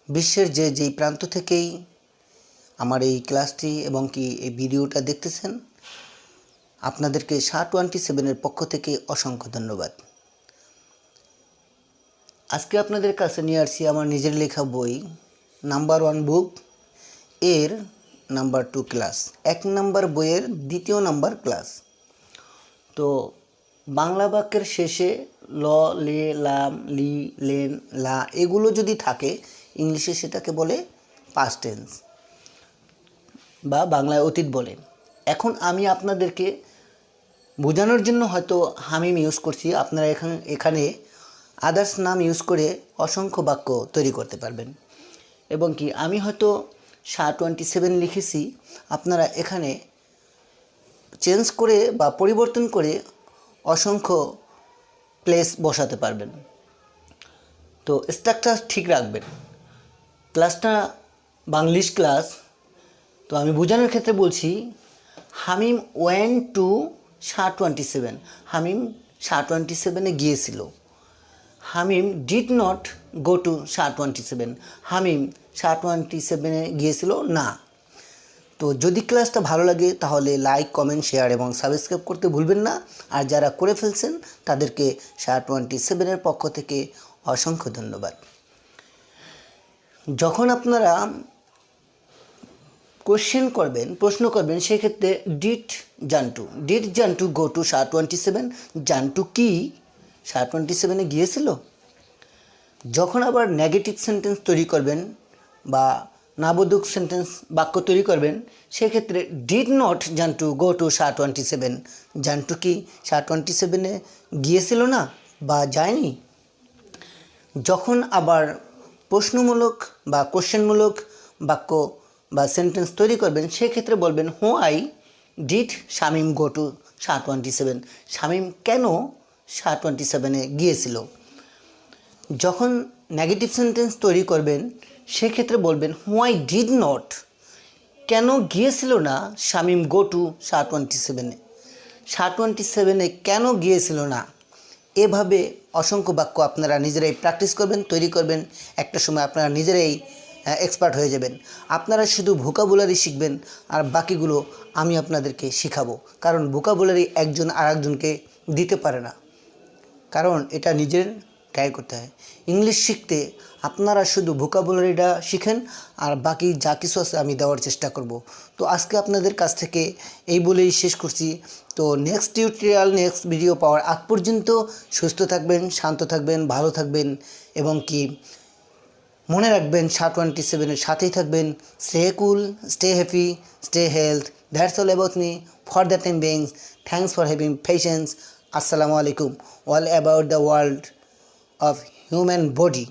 বিশ্বের যেই প্রান্ত থেকেই আমার এই ক্লাসটি এবং কি এই ভিডিওটা দেখতেছেন, আপনাদেরকে SHA-27 পক্ষ থেকে অসংখ্য ধন্যবাদ। আজকে আপনাদের কাছে নিয়ে আসছি আমার নিজের লেখা বই নাম্বার 1 বুক এর নাম্বার 2 ক্লাস, 1 নাম্বার বইয়ের 2য় নাম্বার ক্লাস। তো বাংলা বাক্যের শেষে ল, লে, লাম, লি, লেন, লা এগুলো যদি থাকে, ইংলিশে সেটাকে বলে পাস্ট টেন্স বা বাংলায় অতীত বলে। এখন আমি আপনাদেরকে বোঝানোর জন্য হয়তো হামিম ইউজ করছি, আপনারা এখানে আদার্স নাম ইউজ করে অসংখ্য বাক্য তৈরি করতে পারবেন। এবং কি আমি হয়তো SHA-27 লিখেছি, আপনারা এখানে চেঞ্জ করে বা পরিবর্তন করে অসংখ্য প্লেস বসাতে পারবেন। তো স্ট্রাকচার ঠিক রাখবেন। ক্লাসটা বাংলিশ ক্লাস, তো আমি বোঝানোর ক্ষেত্রে বলছি হামিম went to SHA-27। Hamim SHA-27 গিয়েছিল। Hamim did not go to SHA-27। Hamim SHA-27 গিয়েছিল না। তো যদি ক্লাসটা ভালো লাগে তাহলে লাইক, কমেন্ট, শেয়ার এবং সাবস্ক্রাইব করতে ভুলবেন না। আর যারা করে ফেলছেন তাদেরকে SHA-27 পক্ষ থেকে অসংখ্য ধন্যবাদ। যখন আপনারা প্রশ্ন করবেন সেক্ষেত্রে did Jantu go to SHA-27? Jantu কি SHA-27 গিয়েছিল? যখন আবার নেগেটিভ সেন্টেন্স তৈরি করবেন বা নাবোধক সেন্টেন্স বাক্য তৈরি করবেন, সেক্ষেত্রে did not Jantu go to SHA-27? Jantu কি SHA-27 গিয়েছিল না বা যায়নি? যখন আবার প্রশ্নমূলক বা কোশ্চেনমূলক বাক্য বা সেন্টেন্স তৈরি করবেন, সেক্ষেত্রে বলবেন why did Shamim go to SHA-27? Shamim কেন SHA-27 গিয়েছিল? যখন নেগেটিভ সেন্টেন্স তৈরি করবেন, সেক্ষেত্রে বলবেন হোয়াই ডিড নট, কেন গিয়েছিল না শামীম গো টু SHA-27? SHA-27 কেন গিয়েছিল না? এভাবে অসংখ্য বাক্য আপনারা নিজেরাই প্র্যাকটিস করবেন, তৈরি করবেন। একটা সময় আপনারা নিজেরাই এক্সপার্ট হয়ে যাবেন। আপনারা শুধু ভোকাবুলারি শিখবেন আর বাকিগুলো আমি আপনাদেরকে শেখাবো। কারণ ভোকাবুলারি একজন আর একজনকে দিতে পারে না, কারণ এটা নিজের ট্রাই করতে হয়। ইংলিশ শিখতে আপনারা শুধু ভোকাবুলারিটা শিখেন আর বাকি যা কিছু আছে আমি দেওয়ার চেষ্টা করব। তো আজকে আপনাদের কাছ থেকে এই বলেই শেষ করছি। তো নেক্সট টিউটোরিয়াল, নেক্সট ভিডিও পাওয়ার আগ পর্যন্ত সুস্থ থাকবেন, শান্ত থাকবেন, ভালো থাকবেন এবং কি মনে রাখবেন SHA-27 সাথেই থাকবেন। Stay cool, stay happy, stay health. That's all about me for the time being. Thanks for having patience. আসসালামু আলাইকুম। All about the world of human body.